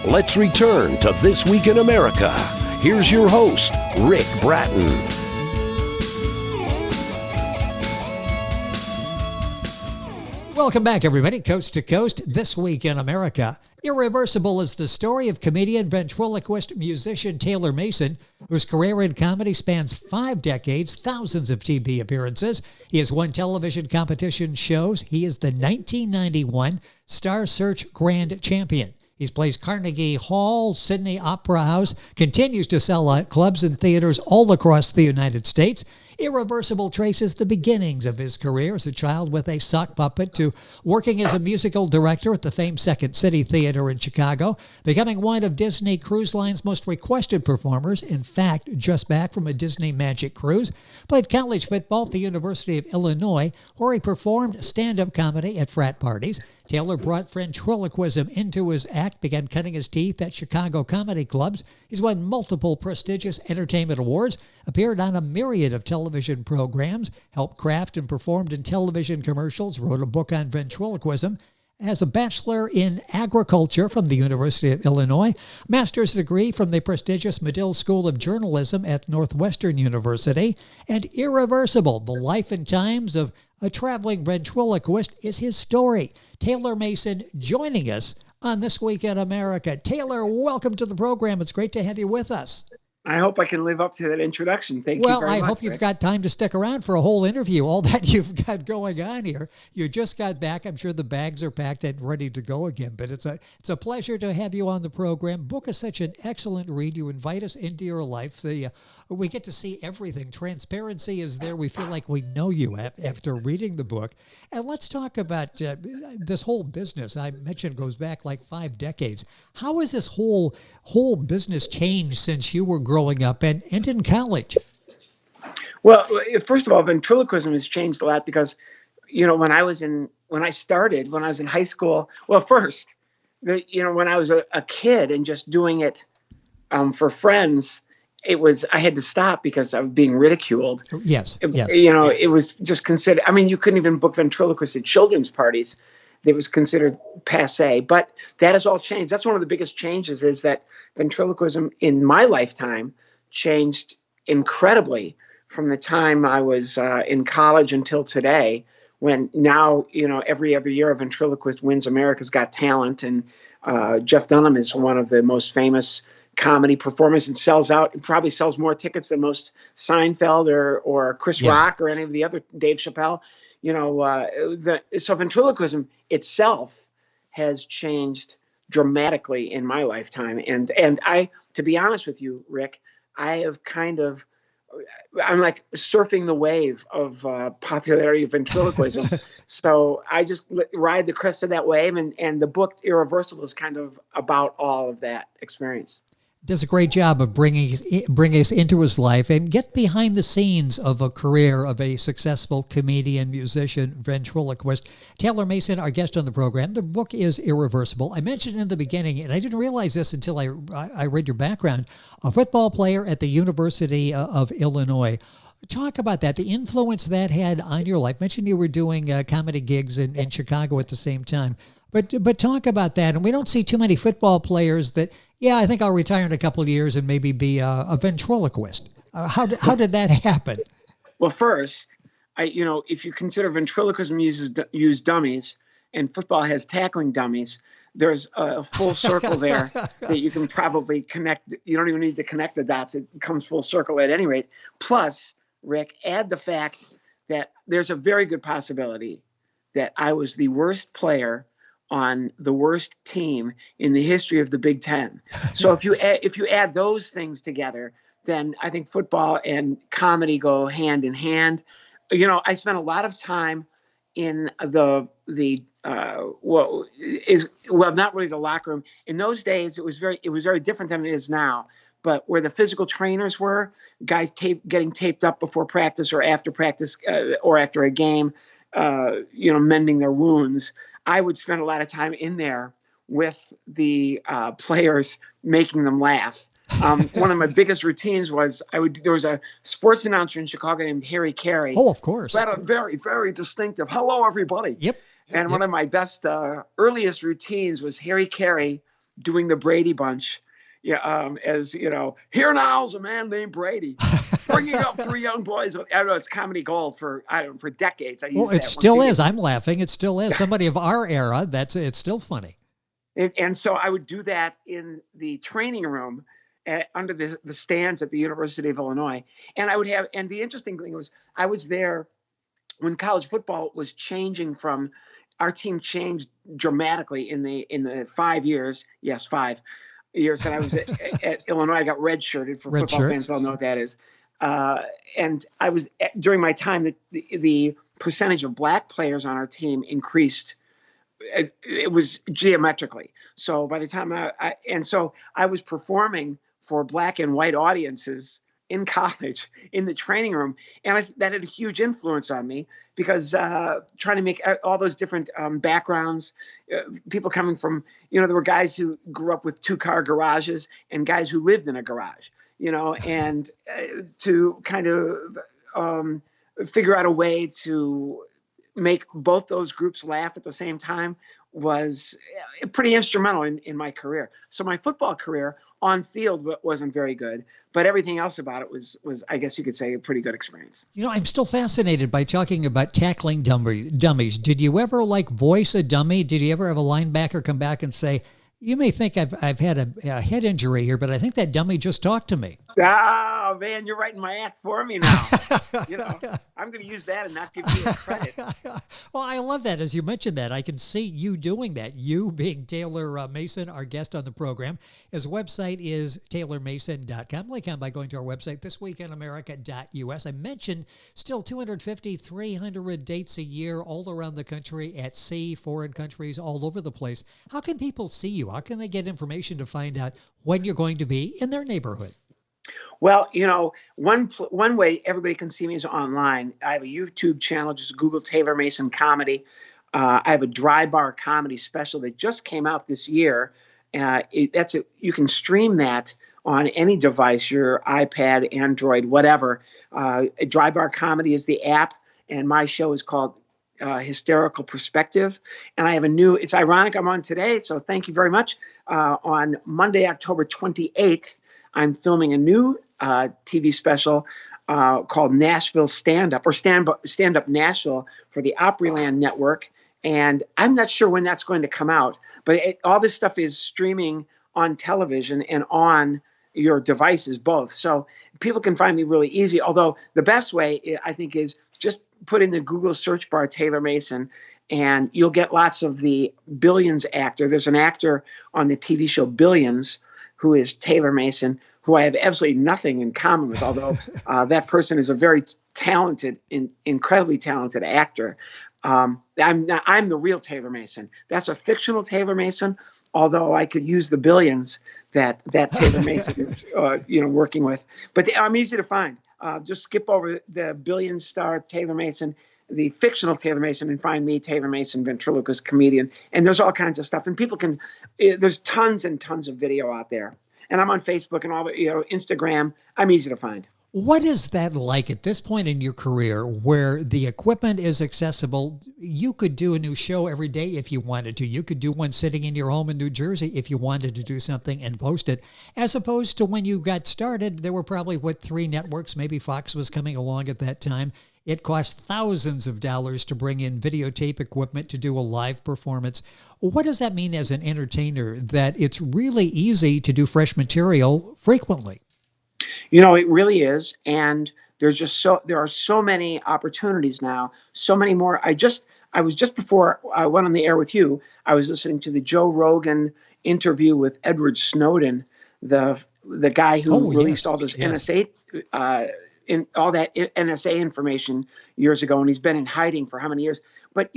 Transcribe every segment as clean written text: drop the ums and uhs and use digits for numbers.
Let's return to This Week in America. Here's your host, Rick Bratton. Welcome back, everybody. Coast to Coast, This Week in America. Irreversible is the story of comedian, ventriloquist, musician Taylor Mason, whose career in comedy spans 5 decades, thousands of TV appearances. He has won television competition shows. He is the 1991 Star Search Grand Champion. He plays Carnegie Hall, Sydney Opera House, continues to sell out clubs and theaters all across the United States. Irreversible traces the beginnings of his career as a child with a sock puppet to working as a musical director at the famed Second City Theater in Chicago, becoming one of Disney Cruise Line's most requested performers, in fact, just back from a Disney Magic Cruise, played college football at the University of Illinois, where he performed stand-up comedy at frat parties. Taylor brought ventriloquism into his act, began cutting his teeth at Chicago comedy clubs. He's won multiple prestigious entertainment awards, appeared on a myriad of television programs, helped craft and performed in television commercials, wrote a book on ventriloquism, has a bachelor in agriculture from the University of Illinois, master's degree from the prestigious Medill School of Journalism at Northwestern University, and Irreversible, the life and times of a traveling ventriloquist is his story. Taylor Mason joining us on This Week in America. Taylor, welcome to the program. It's great to have you with us. I hope I can live up to that introduction. Thank you very much. Well, I hope you've got time to stick around for a whole interview, all that you've got going on here. You just got back. I'm sure the bags are packed and ready to go again, but it's a pleasure to have you on the program. Book is such an excellent read. You invite us into your life. We get to see everything. Transparency is there. We feel like we know you after reading the book. And let's talk about this whole business. I mentioned goes back like 5 decades. How has this whole business changed since you were growing up and in college? Well, first of all, ventriloquism has changed a lot because, when I was in high school, well, first, when I was a kid and just doing it for friends, I had to stop because I was being ridiculed. Yes. It was just considered, you couldn't even book ventriloquists at children's parties. It was considered passé, but that has all changed. That's one of the biggest changes, is that ventriloquism in my lifetime changed incredibly from the time I was in college until today, when now, every other year a ventriloquist wins America's Got Talent. And Jeff Dunham is one of the most famous comedy performers and probably sells more tickets than most Seinfeld or Chris Rock or any of the other, Dave Chappelle. So ventriloquism itself has changed dramatically in my lifetime. And to be honest with you, Rick, I'm like surfing the wave of popularity of ventriloquism. So I just ride the crest of that wave. And the book Irreversible is kind of about all of that experience. Does a great job of bringing us into his life and get behind the scenes of a career of a successful comedian, musician, ventriloquist. Taylor Mason, our guest on the program. The book is Irreversible. I mentioned in the beginning, and I didn't realize this until I read your background, a football player at the University of Illinois. Talk about that, the influence that had on your life. Mentioned you were doing comedy gigs in Chicago at the same time. But talk about that. And we don't see too many football players that, I think I'll retire in a couple of years and maybe be a ventriloquist. How did that happen? Well, first, if you consider ventriloquism uses dummies and football has tackling dummies, there's a full circle there that you can probably connect. You don't even need to connect the dots. It comes full circle at any rate. Plus, Rick, add the fact that there's a very good possibility that I was the worst player on the worst team in the history of the Big Ten. So if you add those things together, then I think football and comedy go hand in hand. I spent a lot of time in not really the locker room. In those days, it was very different than it is now. But where the physical trainers were, guys getting taped up before practice or after practice or after a game, mending their wounds. I would spend a lot of time in there with the players, making them laugh. One of my biggest routines was there was a sports announcer in Chicago named Harry Carey. Oh, of course. Who had a very, very distinctive "Hello, everybody." Yep. And one of my best earliest routines was Harry Carey doing the Brady Bunch. Yeah, as you know, here now is a man named Brady, bringing up three young boys. I don't know, it's comedy gold for for decades. I Well, used it that. still is. I'm laughing. It still is. Somebody of our era, it's still funny. And so I would do that in the training room under the stands at the University of Illinois. And I would have, and the interesting thing was, I was there when college football was changing from, our team changed dramatically in the 5 years. Yes, 5 years that I was at Illinois. I got redshirted for Red football shirt. fans. I'll know what that is. And I was, during my time, the percentage of black players on our team increased. It was geometrically. So by the time I was performing for black and white audiences in college, in the training room. And that had a huge influence on me because trying to make all those different backgrounds, people coming from, there were guys who grew up with 2-car garages and guys who lived in a garage, and to kind of figure out a way to make both those groups laugh at the same time was pretty instrumental in my career. So my football career on field wasn't very good, but everything else about it was, I guess you could say, a pretty good experience. I'm still fascinated by talking about tackling dummies. Did you ever voice a dummy? Did you ever have a linebacker come back and say, you may think I've had a head injury here, but I think that dummy just talked to me? Oh, man, you're writing my act for me now. I'm going to use that and not give you the credit. Well, I love that. As you mentioned that, I can see you doing that. You being Taylor Mason, our guest on the program. His website is taylormason.com. Like by going to our website, thisweekinamerica.us. I mentioned still 250, 300 dates a year all around the country, at sea, foreign countries, all over the place. How can people see you? How can they get information to find out when you're going to be in their neighborhood? Well, one way everybody can see me is online. I have a YouTube channel, just Google Taylor Mason Comedy. I have a dry bar comedy special that just came out this year. You can stream that on any device, your iPad, Android, whatever. Dry bar comedy is the app, and my show is called Hysterical Perspective. And I have it's ironic I'm on today, so thank you very much. On Monday, October 28th, I'm filming a new TV special called Nashville Stand Up, or Stand Up Nashville, for the Opryland Network. And I'm not sure when that's going to come out, but all this stuff is streaming on television and on your devices both. So people can find me really easy. Although the best way, I think, is just put in the Google search bar Taylor Mason, and you'll get lots of the Billions actor. There's an actor on the TV show Billions who is Taylor Mason, who I have absolutely nothing in common with, although that person is a very talented, incredibly talented actor. I'm the real Taylor Mason. That's a fictional Taylor Mason, although I could use the Billions that Taylor Mason is working with. But I'm easy to find. Just skip over the Billions star Taylor Mason, the fictional Taylor Mason, and find me, Taylor Mason, ventriloquist comedian. And there's all kinds of stuff. And people can, there's tons and tons of video out there. And I'm on Facebook and all the, Instagram. I'm easy to find. What is that like at this point in your career where the equipment is accessible? You could do a new show every day if you wanted to. You could do one sitting in your home in New Jersey if you wanted to do something and post it. As opposed to when you got started, there were probably, 3 networks? Maybe Fox was coming along at that time. It cost thousands of dollars to bring in videotape equipment to do a live performance. What does that mean as an entertainer, that it's really easy to do fresh material frequently? It really is. And there are so many opportunities now, so many more. I was just before I went on the air with you, I was listening to the Joe Rogan interview with Edward Snowden, the guy who released all this NSA, in all that NSA information years ago. And he's been in hiding for how many years? But,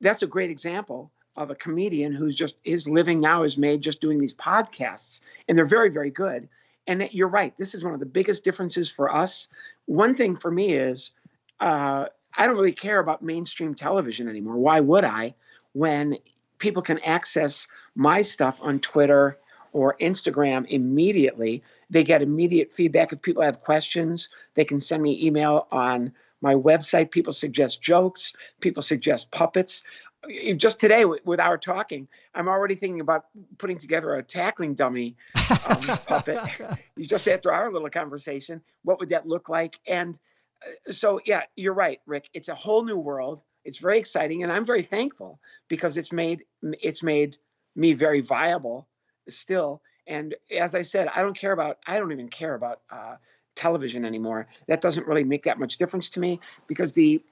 that's a great example of a comedian who's his living now is made just doing these podcasts. And they're very, very good. And you're right. This is one of the biggest differences for us. One thing for me is I don't really care about mainstream television anymore. Why would I, when people can access my stuff on Twitter or Instagram immediately? They get immediate feedback. If people have questions, they can send me email on my website. People suggest jokes. People suggest puppets. just today with our talking, I'm already thinking about putting together a tackling dummy puppet. Just after our little conversation, what would that look like? And so, yeah, you're right, Rick. It's a whole new world. It's very exciting, and I'm very thankful because it's made me very viable still. And as I said, I don't even care about television anymore. That doesn't really make that much difference to me because the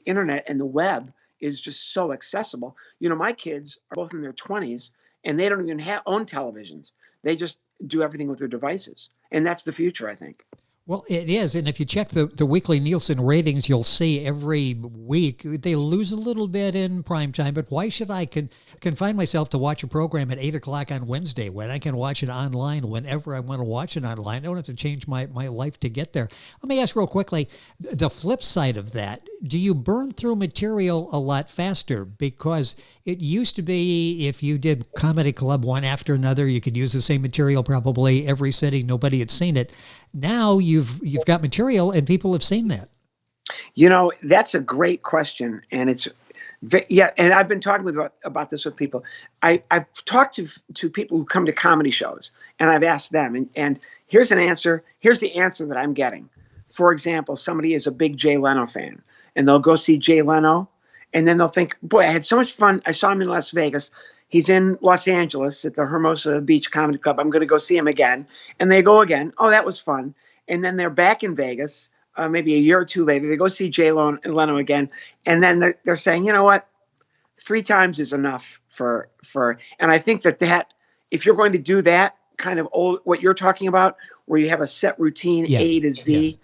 internet and the web is just so accessible. My kids are both in their 20s and they don't even own televisions. They just do everything with their devices. And that's the future, I think. Well, it is. And if you check the weekly Nielsen ratings, you'll see every week they lose a little bit in prime time. But why should I confine myself to watch a program at 8 o'clock on Wednesday when I can watch it online whenever I want to watch it online? I don't have to change my life to get there. Let me ask real quickly, the flip side of that, do you burn through material a lot faster? Because it used to be if you did Comedy Club one after another, you could use the same material probably every city. Nobody had seen it. Now you've got material and people have seen that. That's a great question. And and I've been talking about this with people. I've talked to people who come to comedy shows and I've asked them and here's an answer. Here's the answer that I'm getting. For example, somebody is a big Jay Leno fan and they'll go see Jay Leno and then they'll think, boy, I had so much fun. I saw him in Las Vegas. He's in Los Angeles at the Hermosa Beach Comedy Club. I'm going to go see him again. And they go again. Oh, that was fun. And then they're back in Vegas, maybe a year or two later. They go see Jay Leno again. And then they're saying, you know what? 3 times is enough for. And I think that if you're going to do that kind of what you're talking about, where you have a set routine, yes, A to Z,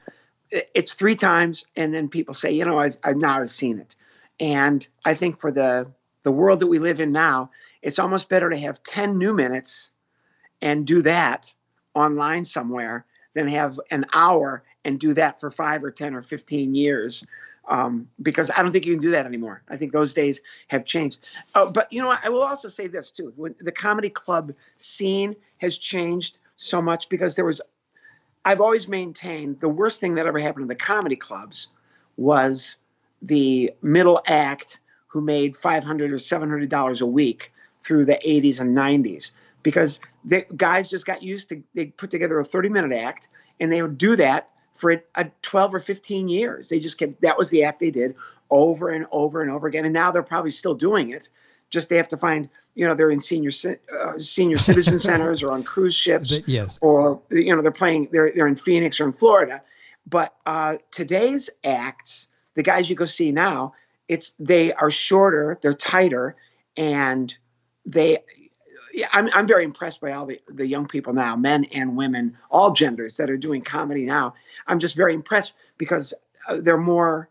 yes, it's 3 times. And then people say, I've seen it. And I think for the world that we live in now, it's almost better to have 10 new minutes and do that online somewhere than have an hour and do that for 5 or 10 or 15 years. Because I don't think you can do that anymore. I think those days have changed. But I will also say this too. When the comedy club scene has changed so much because I've always maintained the worst thing that ever happened to the comedy clubs was the middle act who made $500 or $700 a week through the 80s and 90s, because the guys just got used to, they put together a 30-minute act and they would do that for 12 or 15 years. They just that was the act they did over and over and over again. And now they're probably still doing it. Just they have to find, they're in senior citizen centers or on cruise ships, yes, or, they're playing, they're in Phoenix or in Florida. But today's acts, the guys you go see now, they are shorter, they're tighter, and I'm very impressed by all the young people now, men and women, all genders that are doing comedy now. I'm just very impressed because they're more,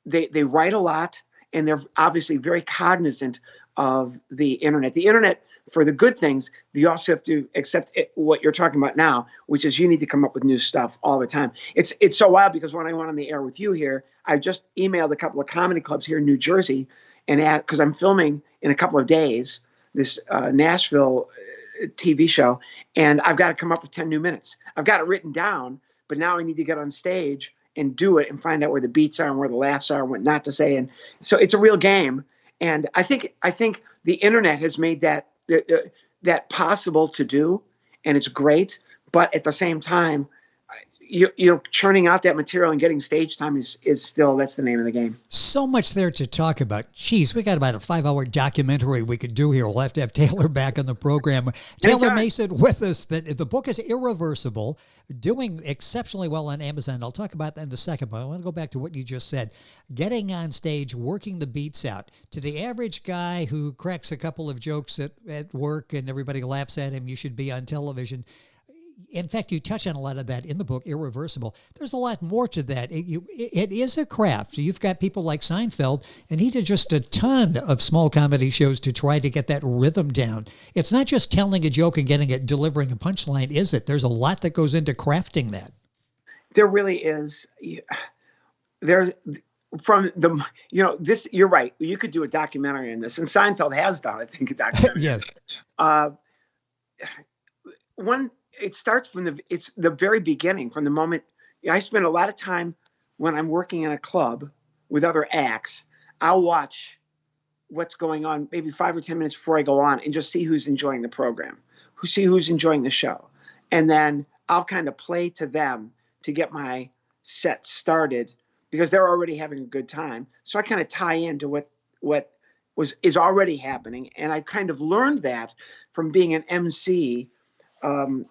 they write a lot and they're obviously very cognizant of the internet. The internet, for the good things, you also have to accept what you're talking about now, which is you need to come up with new stuff all the time. It's so wild because when I went on the air with you here, I just emailed a couple of comedy clubs here in New Jersey and because I'm filming in a couple of days this Nashville TV show, and I've got to come up with 10 new minutes. I've got it written down, but now I need to get on stage and do it and find out where the beats are and where the laughs are and what not to say. And so it's a real game. And I think the internet has made that possible to do, and it's great. But at the same time, churning out that material and getting stage time is still, that's the name of the game. So much there to talk about. Geez, we got about a 5-hour documentary we could do here. We'll have to have Taylor back on the program. Taylor Mason with us. The book is Irreversible, doing exceptionally well on Amazon. I'll talk about that in a second, but I want to go back to what you just said. Getting on stage, working the beats out. To the average guy who cracks a couple of jokes at work and everybody laughs at him, you should be on television. In fact, you touch on a lot of that in the book, Irreversible. There's a lot more to that. It is a craft. You've got people like Seinfeld, and he did just a ton of small comedy shows to try to get that rhythm down. It's not just telling a joke and delivering a punchline, is it? There's a lot that goes into crafting that. There really is. You're right. You could do a documentary on this, and Seinfeld has done, I think, a documentary. Yes. It starts from the very beginning, from the moment. I spend a lot of time when I'm working in a club with other acts. I'll watch what's going on maybe 5 or 10 minutes before I go on and just see who's enjoying the program, who's enjoying the show. And then I'll kind of play to them to get my set started because they're already having a good time. So I kind of tie into what is already happening. And I kind of learned that from being an MC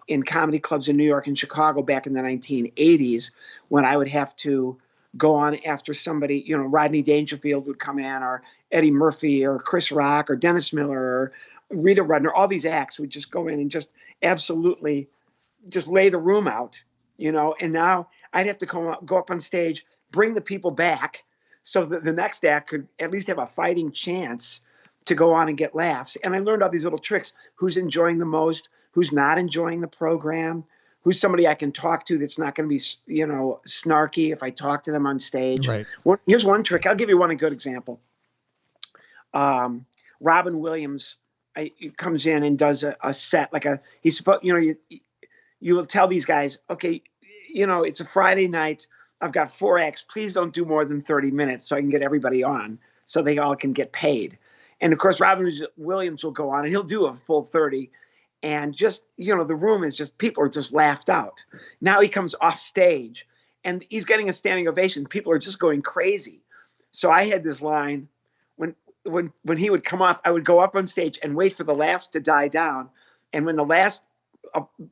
in comedy clubs in New York and Chicago back in the 1980s, when I would have to go on after somebody, Rodney Dangerfield would come in, or Eddie Murphy, or Chris Rock, or Dennis Miller, or Rita Rudner. All these acts would just go in and just absolutely just lay the room out, and now I'd have to go up on stage, bring the people back so that the next act could at least have a fighting chance to go on and get laughs. And I learned all these little tricks: who's enjoying the most, who's not enjoying the program, who's somebody I can talk to that's not going to be, snarky if I talk to them on stage. Right. Well, here's one trick. I'll give you a good example. Robin Williams comes in and does a set, he's supposed, you will tell these guys, okay, it's a Friday night. I've got 4 acts. Please don't do more than 30 minutes so I can get everybody on so they all can get paid. And of course, Robin Williams will go on and he'll do a full 30. And just, the room is just, people are just laughed out. Now he comes off stage and he's getting a standing ovation. People are just going crazy. So I had this line when he would come off, I would go up on stage and wait for the laughs to die down. And when the last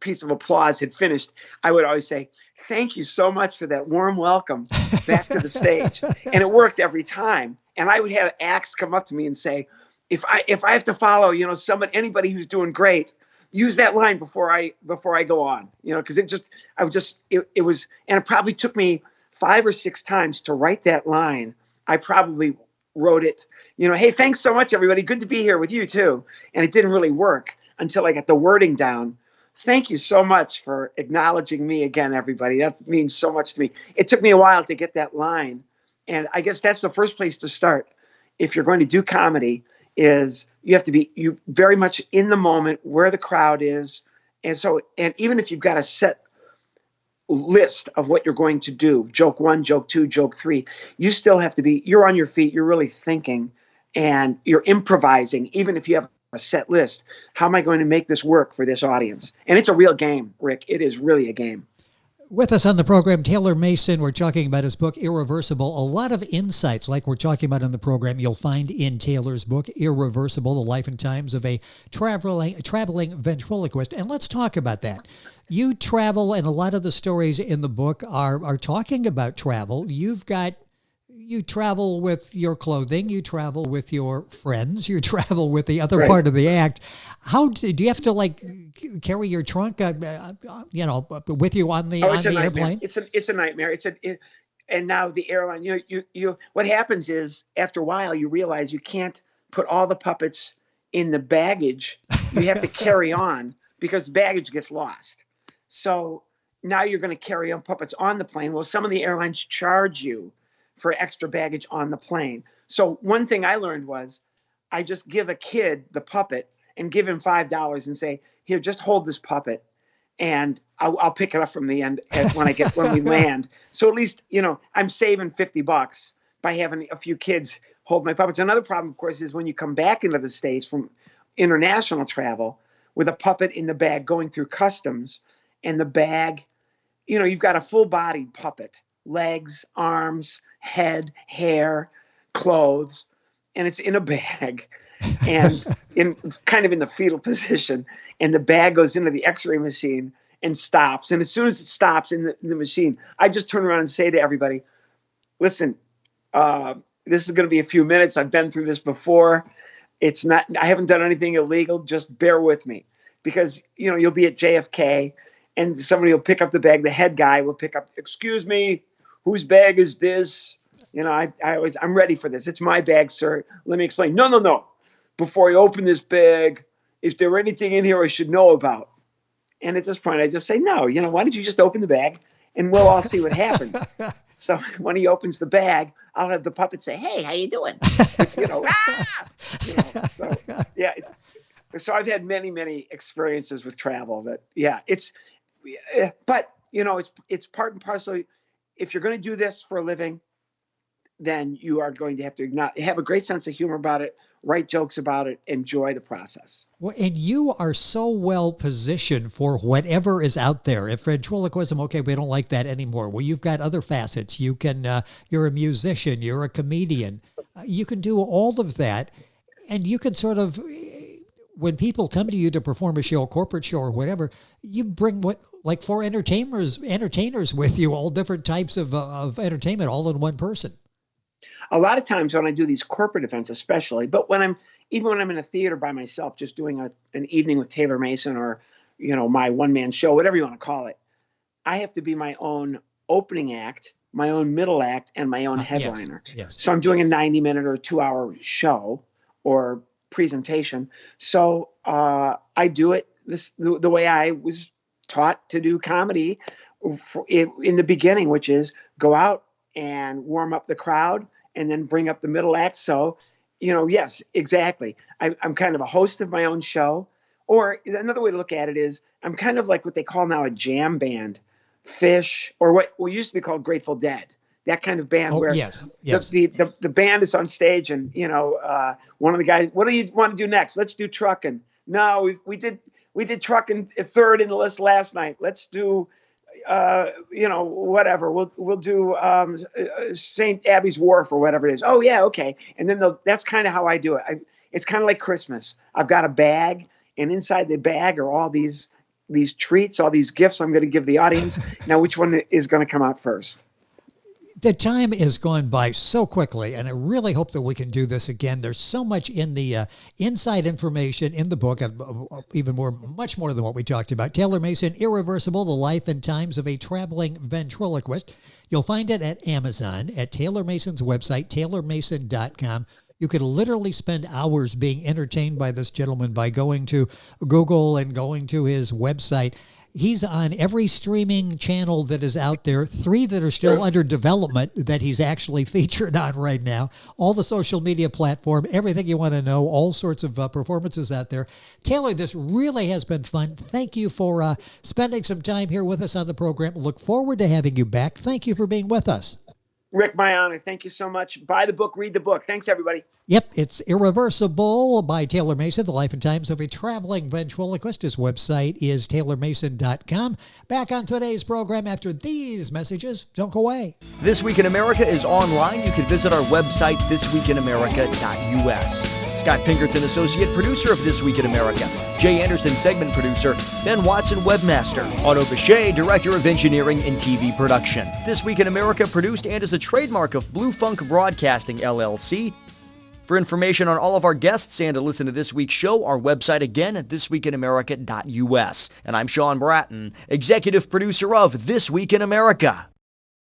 piece of applause had finished, I would always say, "Thank you so much for that warm welcome back to the stage." And it worked every time. And I would have acts come up to me and say, if I have to follow, anybody who's doing great, use that line before I go on, because it was, and it probably took me 5 or 6 times to write that line. I probably wrote it, "Hey, thanks so much, everybody. Good to be here with you too." And it didn't really work until I got the wording down. Thank you so much for acknowledging me again, everybody. That means so much to me. It took me a while to get that line. And I guess that's the first place to start. If you're going to do comedy, is you have to be very much in the moment where the crowd is. And even if you've got a set list of what you're going to do, joke 1, joke 2, joke 3, you still have to be, you're on your feet, you're really thinking, and you're improvising, even if you have a set list. How am I going to make this work for this audience? And it's a real game, Rick. It is really a game. With us on the program, Taylor Mason. We're talking about his book, Irreversible. A lot of insights, like we're talking about in the program, you'll find in Taylor's book, Irreversible, The Life and Times of a Traveling Ventriloquist. And let's talk about that. You travel, and a lot of the stories in the book are talking about travel. You travel with your clothing, you travel with your friends, you travel with the other part of the act. How do you have to carry your trunk, with you on the airplane? It's a nightmare. And now the airline, you what happens is after a while you realize you can't put all the puppets in the baggage. You have to carry on because baggage gets lost. So now you're going to carry on puppets on the plane. Well, some of the airlines charge you for extra baggage on the plane. So one thing I learned was I just give a kid the puppet and give him $5 and say, "Here, just hold this puppet and I'll pick it up from the end when we land." So at least, I'm saving $50 by having a few kids hold my puppets. Another problem, of course, is when you come back into the States from international travel with a puppet in the bag going through customs, and the bag, you've got a full-bodied puppet, legs, arms, head, hair, clothes, and it's in a bag and in the fetal position, and the bag goes into the x-ray machine and stops. And as soon as it stops in the machine, I just turn around and say to everybody, "Listen, this is going to be a few minutes. I've been through this before. I haven't done anything illegal. Just bear with me." Because, you'll be at JFK and somebody will pick up the bag. The head guy will pick up, "Excuse me, whose bag is this?" I'm ready for this. "It's my bag, sir. Let me explain." No. Before I open this bag, is there anything in here I should know about? And at this point, I just say, "No, why don't you just open the bag and we'll all see what happens." So when he opens the bag, I'll have the puppet say, "Hey, how you doing?" So yeah. So I've had many, many experiences with travel it's part and parcel. If you're going to do this for a living, then you are going to have to not have a great sense of humor about it, write jokes about it, enjoy the process. Well, and you are so well positioned for whatever is out there. If ventriloquism, okay, we don't like that anymore. Well, you've got other facets. You can, you're a musician, you're a comedian. You can do all of that. And you can sort of, when people come to you to perform a show, a corporate show or whatever, you bring like 4 entertainers with you, all different types of entertainment, all in one person. A lot of times when I do these corporate events, especially, but even when I'm in a theater by myself, just doing an evening with Taylor Mason or, my one-man show, whatever you want to call it, I have to be my own opening act, my own middle act, and my own headliner. Yes. So I'm doing a 90-minute or 2-hour show or presentation. So I do it the way I was taught to do comedy in the beginning, which is go out and warm up the crowd and then bring up the middle act. So, yes, exactly. I'm kind of a host of my own show. Or another way to look at it is I'm kind of like what they call now a jam band, Fish, or what used to be called Grateful Dead. That kind of band where yes. The band is on stage and, one of the guys, what do you want to do next? Let's do trucking. No, we did trucking third in the list last night. Let's do, whatever. We'll do St. Abby's Wharf or whatever it is. Oh yeah, okay. And then that's kind of how I do it. It's kind of like Christmas. I've got a bag, and inside the bag are all these treats, all these gifts I'm going to give the audience. Now, which one is going to come out first? The time has gone by so quickly, and I really hope that we can do this again. There's so much in the inside information in the book, much more than what we talked about. Taylor Mason, Irreversible, The Life and Times of a Traveling Ventriloquist. You'll find it at Amazon, at Taylor Mason's website, taylormason.com. You could literally spend hours being entertained by this gentleman by going to Google and going to his website. He's on every streaming channel that is out there, 3 that are still under development that he's actually featured on right now, all the social media platform, everything you want to know, all sorts of performances out there. Taylor, this really has been fun. Thank you for spending some time here with us on the program. Look forward to having you back. Thank you for being with us. Rick, my honor. Thank you so much. Buy the book, read the book. Thanks, everybody. Yep, it's Irreversible by Taylor Mason, The Life and Times of a Traveling Ventriloquist. His website is taylormason.com. Back on today's program after these messages. Don't go away. This Week in America is online. You can visit our website, thisweekinamerica.us. Scott Pinkerton, associate producer of This Week in America. Jay Anderson, segment producer. Ben Watson, webmaster. Otto Bechet, director of engineering and TV production. This Week in America produced and is a trademark of Blue Funk Broadcasting, LLC. For information on all of our guests and to listen to this week's show, our website again at thisweekinamerica.us. And I'm Sean Bratton, executive producer of This Week in America.